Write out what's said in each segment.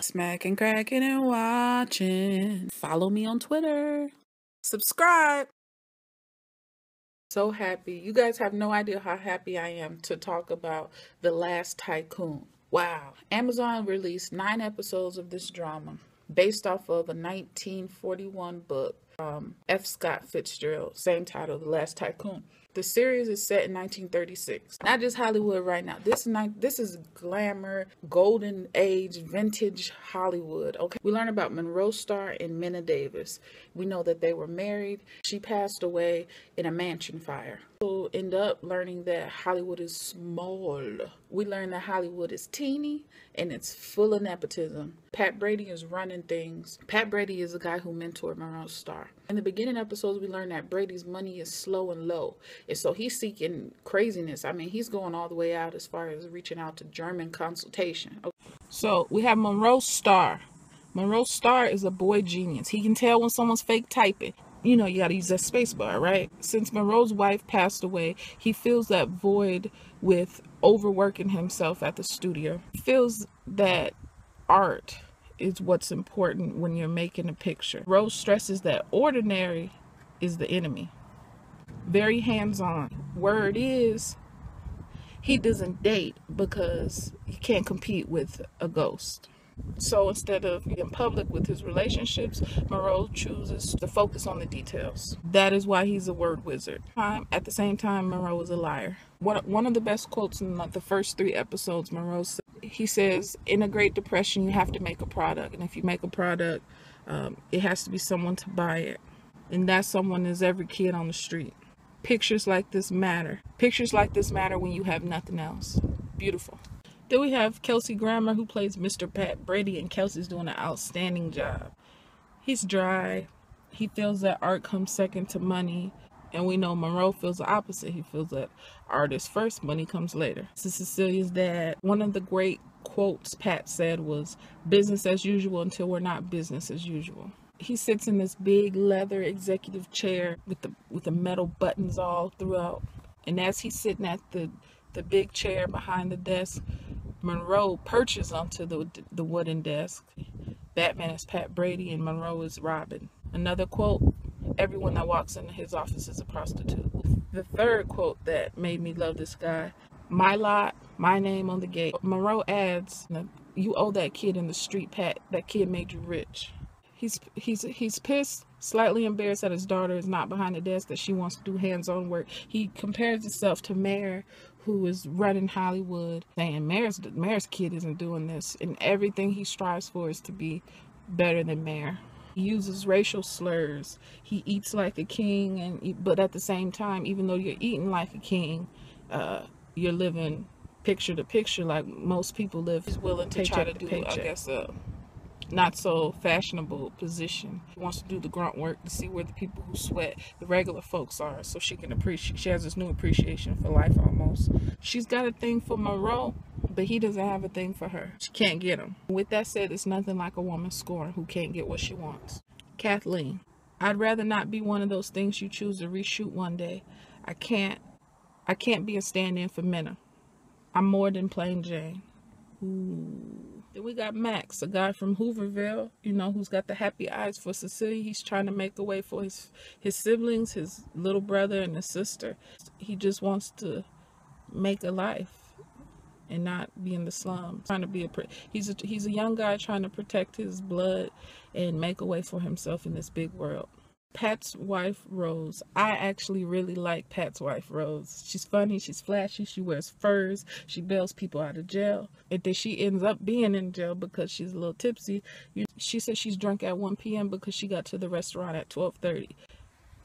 Smacking, cracking, and watching. Follow me on Twitter. Subscribe. So happy. You guys have no idea how happy I am to talk about The Last Tycoon. Wow. Amazon released 9 episodes of this drama based off of a 1941 book, F. Scott Fitzgerald, same title, The Last Tycoon. The series is set in 1936. Not just Hollywood right now. This is glamour, golden age, vintage Hollywood. Okay. We learn about Monroe Starr and Minna Davis. We know that they were married. She passed away in a mansion fire. We'll end up learning that Hollywood is small. We learn that Hollywood is teeny and it's full of nepotism. Pat Brady is running things. Pat Brady is the guy who mentored Monroe Starr. In the beginning episodes, we learn that Brady's money is slow and low. And so he's seeking craziness. I mean, he's going all the way out as far as reaching out to German consultation. Okay. So we have Monroe Starr. Monroe Starr is a boy genius. He can tell when someone's fake typing. You know, you got to use that space bar, right? Since Monroe's wife passed away, he fills that void with overworking himself at the studio. He feels that art is what's important when you're making a picture. Rose stresses that ordinary is the enemy. Very hands-on. Word is, he doesn't date because he can't compete with a ghost. So instead of being public with his relationships, Monroe chooses to focus on the details. That is why he's a word wizard. At the same time, Monroe is a liar. One of the best quotes in the first 3 episodes, Monroe said, he says, in a Great Depression, you have to make a product. And if you make a product, it has to be someone to buy it. And that someone is every kid on the street. Pictures like this matter. Pictures like this matter when you have nothing else. Beautiful. Then we have Kelsey Grammer, who plays Mr. Pat Brady, and Kelsey's doing an outstanding job. He's dry. He feels that art comes second to money. And we know Monroe feels the opposite. He feels that art is first, money comes later. This is Cecilia's dad. One of the great quotes Pat said was, business as usual until we're not business as usual. He sits in this big leather executive chair with the metal buttons all throughout. And as he's sitting at the big chair behind the desk, Monroe perches onto the wooden desk. Batman is Pat Brady and Monroe is Robin. Another quote, everyone that walks into his office is a prostitute. The third quote that made me love this guy, my lot, my name on the gate. Monroe adds, you owe that kid in the street, Pat. That kid made you rich. He's pissed, slightly embarrassed that his daughter is not behind the desk, that she wants to do hands-on work. He compares himself to Mayor, who is running Hollywood, saying Mayor's kid isn't doing this, and everything he strives for is to be better than Mayor. He uses racial slurs. He eats like a king, but at the same time, even though you're eating like a king, you're living picture to picture like most people live. He's willing to try to do, I guess, not so fashionable position. She wants to do the grunt work to see where the people who sweat, the regular folks, are, so she can appreciate. She has this new appreciation for life almost. She's got a thing for Monroe, but he doesn't have a thing for her. She can't get him. With that said, it's nothing like a woman scorned who can't get what she wants. Kathleen, I'd rather not be one of those things you choose to reshoot one day. I can't be a stand-in for Minna. I'm more than plain Jane. Ooh. Then we got Max, a guy from Hooverville, who's got the happy eyes for Cecilia. He's trying to make a way for his siblings, his little brother and his sister. He just wants to make a life and not be in the slums. He's a young guy trying to protect his blood and make a way for himself in this big world. Pat's wife, Rose. I actually really like Pat's wife, Rose. She's funny, she's flashy, she wears furs, she bails people out of jail. And then she ends up being in jail because she's a little tipsy. She says she's drunk at 1 p.m. because she got to the restaurant at 12:30.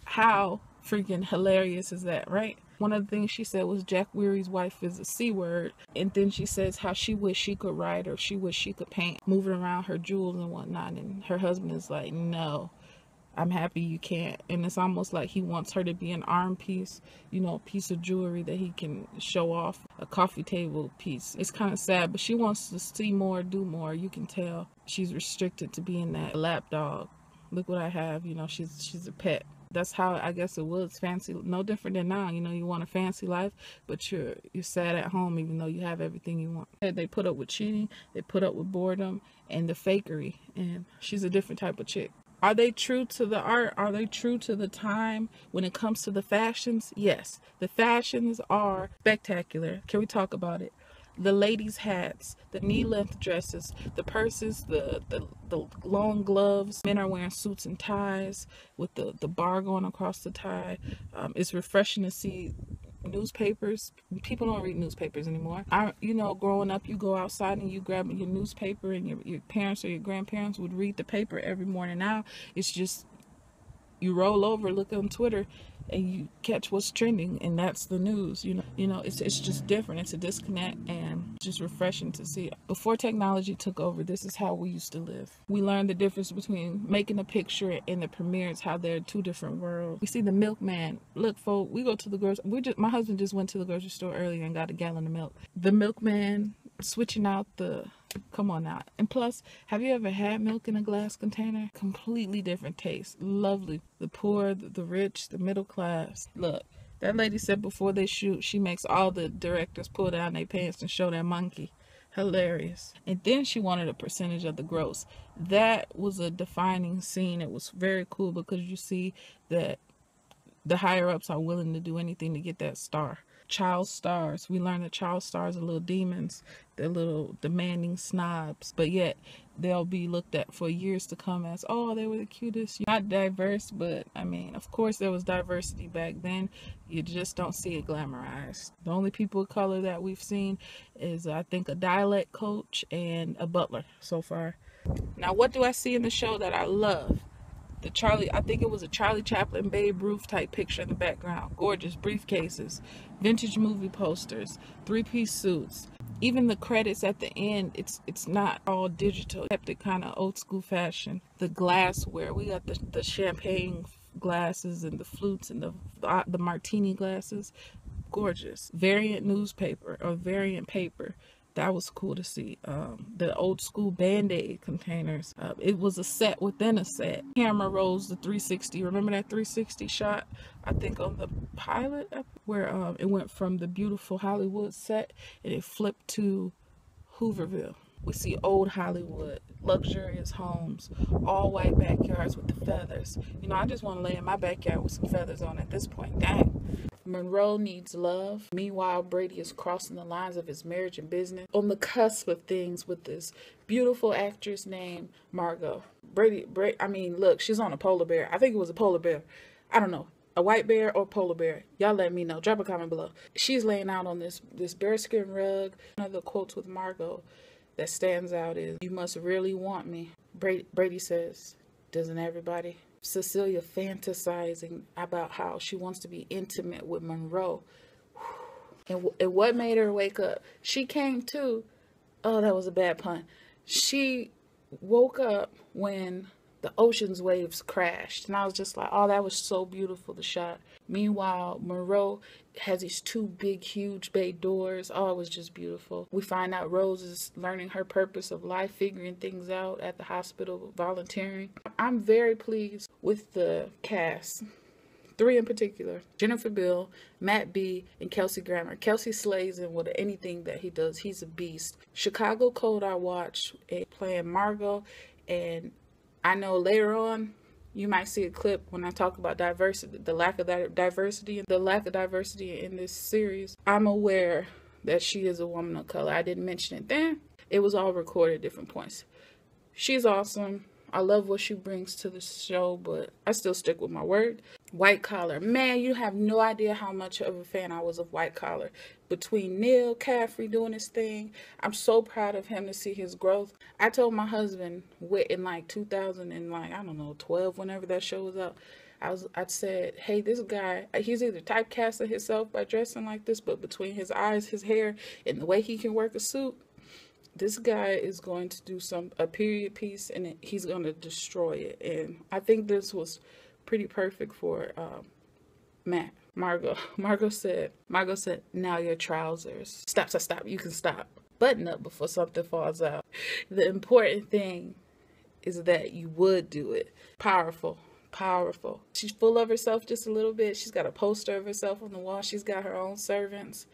How freaking hilarious is that, right? One of the things she said was Jack Weary's wife is a C word. And then she says how she wished she could write or she wished she could paint, moving around her jewels and whatnot. And her husband is like, no. I'm happy you can't. And it's almost like he wants her to be an arm piece, a piece of jewelry that he can show off, a coffee table piece. It's kind of sad, but she wants to see more, do more. You can tell she's restricted to being that lap dog. Look what I have, she's a pet. That's how I guess it was. Fancy, no different than now. You know, you want a fancy life, but you're sad at home even though you have everything you want. They put up with cheating, they put up with boredom and the fakery, and she's a different type of chick. Are they true to the art? Are they true to the time when it comes to the fashions? Yes, the fashions are spectacular. Can we talk about it? The ladies' hats, the knee-length dresses, the purses, the long gloves. Men are wearing suits and ties with the bar going across the tie. It's refreshing to see newspapers. People don't read newspapers anymore. Growing up, you go outside and you grab your newspaper, and your parents or your grandparents would read the paper every morning. Now it's just you roll over, look on Twitter, and you catch what's trending, and that's the news. It's just different. It's a disconnect, and just refreshing to see. Before technology took over, this is how we used to live. We learned the difference between making a picture and the premiere. It's how they're two different worlds. We see the milkman. Look, folks, we go to the grocery. My husband just went to the grocery store earlier and got a gallon of milk. The milkman switching out the. Come on now. And plus, have you ever had milk in a glass container? Completely different taste. Lovely. The poor, the rich, the middle class. Look, that lady said before they shoot, she makes all the directors pull down their pants and show their monkey. Hilarious. And then she wanted a percentage of the gross. That was a defining scene. It was very cool because you see that the higher ups are willing to do anything to get that star. Child stars. We learn that child stars are little demons. They're little demanding snobs. But yet they'll be looked at for years to come as, oh, they were the cutest. Not diverse, but I mean, of course there was diversity back then. You just don't see it glamorized. The only people of color that we've seen is, I think, a dialect coach and a butler so far. Now, what do I see in the show that I love? I think it was a Charlie Chaplin, Babe Ruth type picture in the background. Gorgeous briefcases, vintage movie posters, three-piece suits. Even the credits at the end, it's not all digital. Kept it kind of old school fashion. The glassware, we got the champagne glasses and the flutes and the martini glasses. Gorgeous. Variant newspaper or variant paper. That was cool to see. The old school Band-Aid containers. It was a set within a set. Camera rolls the 360. Remember that 360 shot? I think on the pilot, where it went from the beautiful Hollywood set and it flipped to Hooverville. We see old Hollywood, luxurious homes, all white backyards with the feathers. I just want to lay in my backyard with some feathers on at this point. Dang. Monroe needs love. Meanwhile, Brady is crossing the lines of his marriage and business, on the cusp of things with this beautiful actress named Margot. Look, she's on a polar bear. I think it was a polar bear. I don't know. A white bear or polar bear. Y'all let me know. Drop a comment below. She's laying out on this bearskin rug. One of the quotes with Margot that stands out is, "You must really want me." Brady says, "Doesn't everybody?" Cecilia fantasizing about how she wants to be intimate with Monroe. And what made her wake up? She came to, oh, that was a bad pun. She woke up when the ocean's waves crashed. And I was just like, oh, that was so beautiful, the shot. Meanwhile, Monroe has these two big, huge bay doors. Oh, it was just beautiful. We find out Rose is learning her purpose of life, figuring things out at the hospital, volunteering. I'm very pleased with the cast. 3 in particular: Jennifer Biel, Matt B, and Kelsey Grammer. Kelsey slays in with anything that he does. He's a beast. Chicago Code I watched, playing Margot, and I know later on you might see a clip when I talk about diversity, the lack of diversity in this series. I'm aware that she is a woman of color. I didn't mention it then. It was all recorded at different points. She's awesome. I love what she brings to the show, but I still stick with my word. White Collar. Man, you have no idea how much of a fan I was of White Collar. Between Neil Caffrey doing his thing, I'm so proud of him to see his growth. I told my husband in like 2012, whenever that show was up, I said, hey, this guy, he's either typecasting himself by dressing like this, but between his eyes, his hair, and the way he can work a suit, this guy is going to do a period piece, and he's going to destroy it. And I think this was pretty perfect for Matt. Margot said, now your trousers. Stop. You can stop. Button up before something falls out. The important thing is that you would do it. Powerful. Powerful. She's full of herself just a little bit. She's got a poster of herself on the wall. She's got her own servants.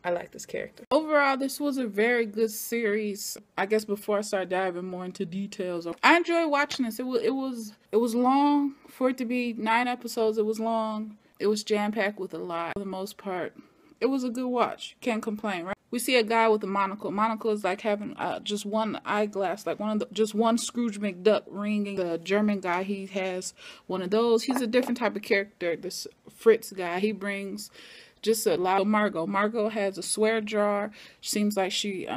I like this character. Overall, this was a very good series. I guess before I start diving more into details, I enjoyed watching this. It was long for it to be 9 episodes. It was long. It was jam-packed with a lot. For the most part, it was a good watch. Can't complain, right? We see a guy with a monocle. Monocle is like having just one eyeglass, like just one Scrooge McDuck ring. The German guy, he has one of those. He's a different type of character. This Fritz guy, he brings just a lot. Margot has a swear jar. Seems like she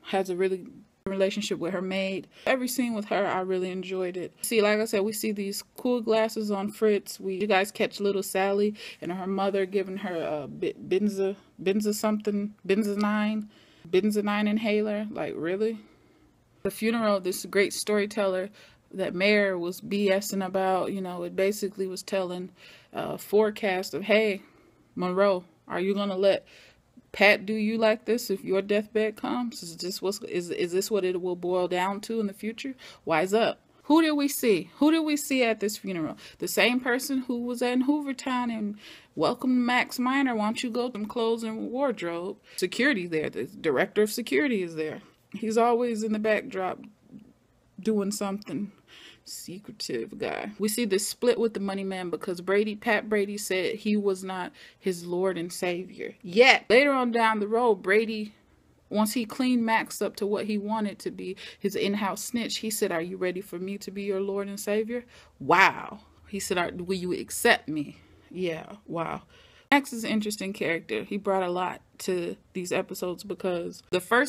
has a really relationship with her maid. Every scene with her, I really enjoyed it. See, like I said, we see these cool glasses on Fritz. You guys catch little Sally and her mother giving her a benzo something, benzo9 inhaler. Like, really? The funeral, this great storyteller that Mayor was BSing about, you know, it basically was telling a forecast of, hey, Monroe, are you gonna let Pat do you like this if your deathbed comes? Is this what it will boil down to in the future? Wise up. Who did we see? Who did we see at this funeral? The same person who was in Hoovertown and welcomed Max Minor. Why don't you go to some clothes and wardrobe? Security there. The director of security is there. He's always in the backdrop doing something. Secretive guy. We see this split with the money man because Pat Brady said he was not his Lord and Savior. Yet, later on down the road, Brady, once he cleaned Max up to what he wanted to be, his in-house snitch, he said, are you ready for me to be your Lord and Savior? Wow. He said, will you accept me? Yeah, wow. Max is an interesting character. He brought a lot to these episodes because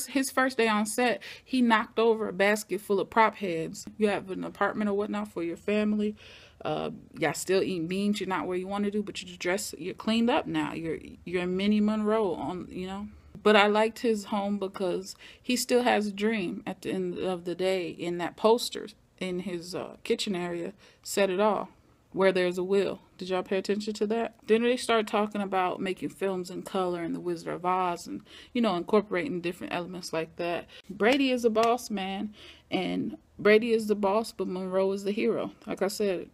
his first day on set, he knocked over a basket full of prop heads. You have an apartment or whatnot for your family. Y'all still eating beans. You're not where you want to do, but you're cleaned up now. You're Minnie Monroe on, you know. But I liked his home because he still has a dream at the end of the day. In that poster in his kitchen area said it all. Where there's a will. Did y'all pay attention to that? Then they start talking about making films in color and The Wizard of Oz and, you know, incorporating different elements like that. Brady is a boss, man. And Brady is the boss, but Monroe is the hero. Like I said,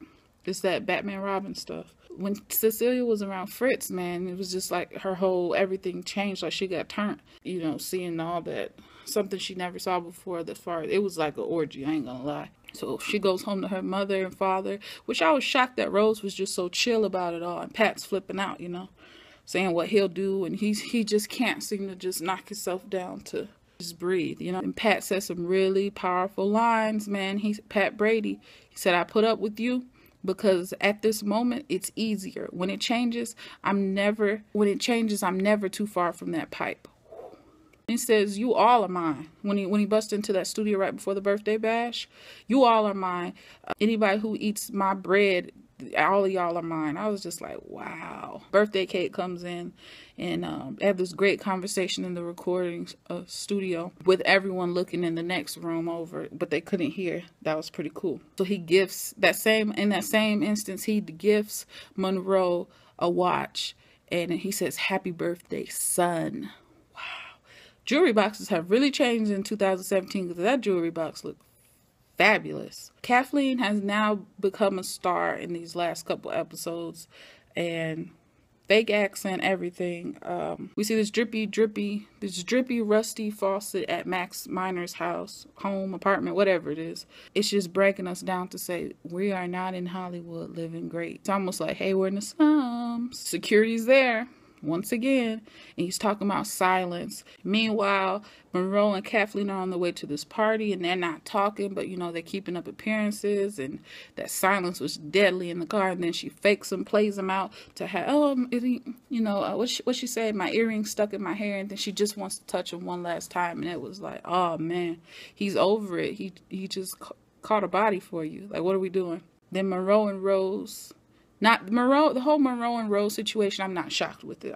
it's that Batman Robin stuff. When Cecilia was around Fritz, man, it was just like her whole everything changed. Like she got turned, you know, seeing all that. Something she never saw before. It was like an orgy, I ain't gonna lie. So she goes home to her mother and father, which I was shocked that Rose was just so chill about it all. And Pat's flipping out, you know, saying what he'll do. And he just can't seem to just knock himself down to just breathe, you know. And Pat said some really powerful lines, man. Pat Brady, he said, I put up with you because at this moment, it's easier. When it changes, I'm never too far from that pipe. He says, you all are mine. When he busts into that studio right before the birthday bash, you all are mine. Anybody who eats my bread, all of y'all are mine. I was just like, wow. Birthday cake comes in and they have this great conversation in the recording studio with everyone looking in the next room over, but they couldn't hear. That was pretty cool. So in that same instance, he gifts Monroe a watch and he says, happy birthday, son. Jewelry boxes have really changed in 2017 because that jewelry box looked fabulous. Kathleen has now become a star in these last couple episodes and fake accent, everything. We see this drippy, rusty faucet at Max Minor's house, home, apartment, whatever it is. It's just breaking us down to say, we are not in Hollywood living great. It's almost like, hey, we're in the slums. Security's there. Once again, and he's talking about silence. Meanwhile, Monroe and Kathleen are on the way to this party and they're not talking, but you know, they're keeping up appearances, and that silence was deadly in the car. And then she fakes him, plays him out to have, what she said, my earring stuck in my hair, and then she just wants to touch him one last time. And it was like, oh man, he's over it. He just caught a body for you. Like, what are we doing? Then Monroe and Rose. The whole Monroe and Rose situation, I'm not shocked with it.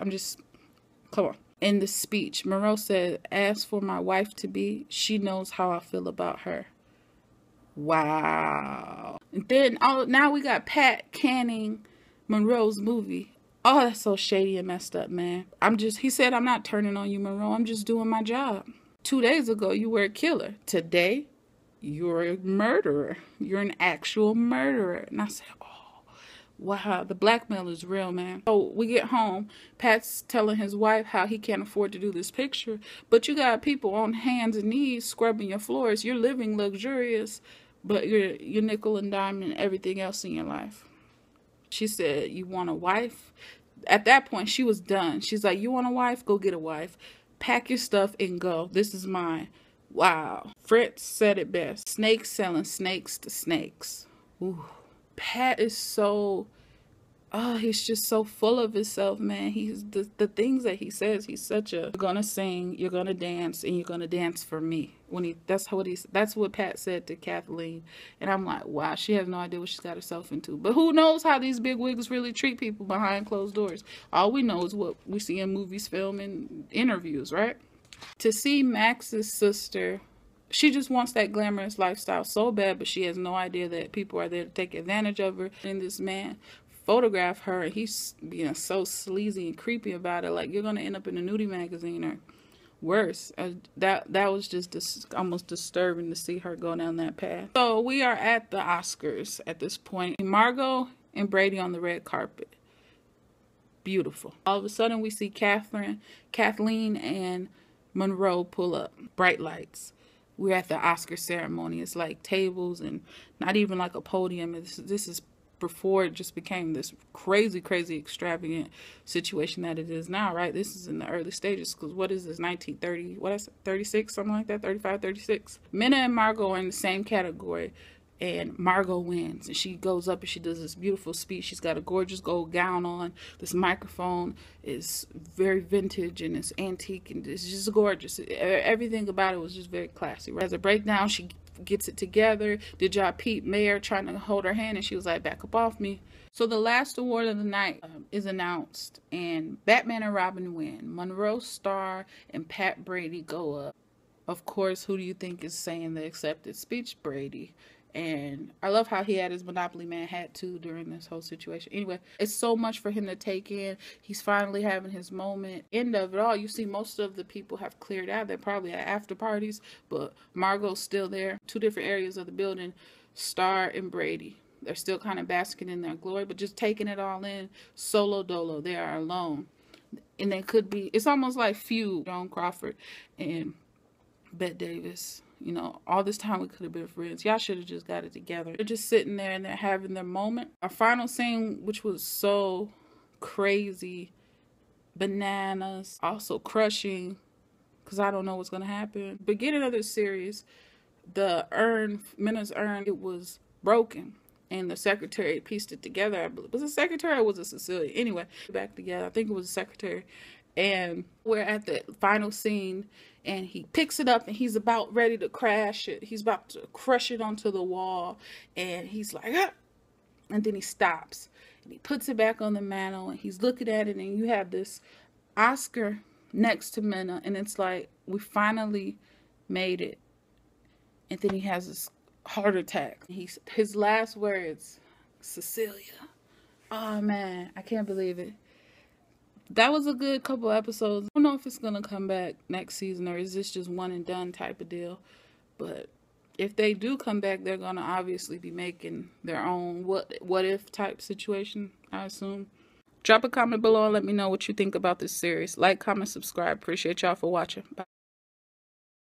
Come on. In the speech, Monroe said, as for my wife to be, she knows how I feel about her. Wow. And then now we got Pat canning Monroe's movie. Oh, that's so shady and messed up, man. He said, I'm not turning on you, Monroe. I'm just doing my job. 2 days ago, you were a killer. Today, you're a murderer. You're an actual murderer. And I said, oh, wow, the blackmail is real, man. So we get home. Pat's telling his wife how he can't afford to do this picture, but you got people on hands and knees scrubbing your floors. You're living luxurious, but you're nickel and diamond everything else in your life. She said, you want a wife? At that point, she was done. She's like, you want a wife? Go get a wife. Pack your stuff and go. This is mine. Wow. Fritz said it best. Snakes selling snakes to snakes. Ooh. Pat is so, oh, he's just so full of himself, man. He's the things that he says. He's such a, you're gonna sing, you're gonna dance, and you're gonna dance for me. That's what Pat said to Kathleen. And I'm like, wow, she has no idea what she's got herself into. But who knows how these big wigs really treat people behind closed doors? All we know is what we see in movies, film, and interviews, right? To see Max's sister, she just wants that glamorous lifestyle so bad, but she has no idea that people are there to take advantage of her. And this man photograph her, and he's being so sleazy and creepy about it, like you're gonna end up in a nudie magazine or worse. That was just almost disturbing to see her go down that path. So we are at the Oscars at this point. Margot and Brady on the red carpet. Beautiful. All of a sudden we see Kathleen and Monroe pull up. Bright lights. We're at the Oscar ceremony. It's like tables and not even like a podium. This is before it just became this crazy, crazy extravagant situation that it is now, right? This is in the early stages, because what is this, 1930, what is it, 36, something like that, 35, 36. Minna and Margot are in the same category, and Margot wins, and she goes up and she does this beautiful speech. She's got a gorgeous gold gown on. This microphone is very vintage and it's antique and it's just gorgeous. Everything about it was just very classy. Right? As a breakdown, she gets it together. Did y'all peep Mayor trying to hold her hand, and she was like, back up off me. So the last award of the night is announced, and Batman and Robin win. Monroe Starr and Pat Brady go up. Of course, who do you think is saying the accepted speech? Brady. And I love how he had his Monopoly Man hat too during this whole situation. Anyway, it's so much for him to take in. He's finally having his moment. End of it all, you see most of the people have cleared out. They're probably at after parties, but Margot's still there. Two different areas of the building, Starr and Brady. They're still kind of basking in their glory, but just taking it all in solo dolo. They are alone. And they could be, it's almost like feud, Joan Crawford and Bette Davis. You know, all this time we could have been friends. Y'all should have just got it together. They're just sitting there and they're having their moment. Our final scene, which was so crazy, bananas, also crushing, because I don't know what's going to happen. Beginning of this series, the urn, Minna's urn, it was broken. And the secretary pieced it together. I believe. Was it secretary or was it Cecilia? Anyway, back together. I think it was a secretary. And we're at the final scene, and he picks it up and he's about ready to crash it. He's about to crush it onto the wall, and he's like, ah! And then he stops and he puts it back on the mantle, and he's looking at it, and you have this Oscar next to Minna, and it's like, we finally made it. And then he has this heart attack. His last words, Cecilia. Oh man, I can't believe it. That was a good couple episodes. I don't know if it's gonna come back next season, or is this just one and done type of deal. But if they do come back, they're gonna obviously be making their own what if type situation, I assume. Drop a comment below and let me know what you think about this series. Like, comment, subscribe. Appreciate y'all for watching. Bye.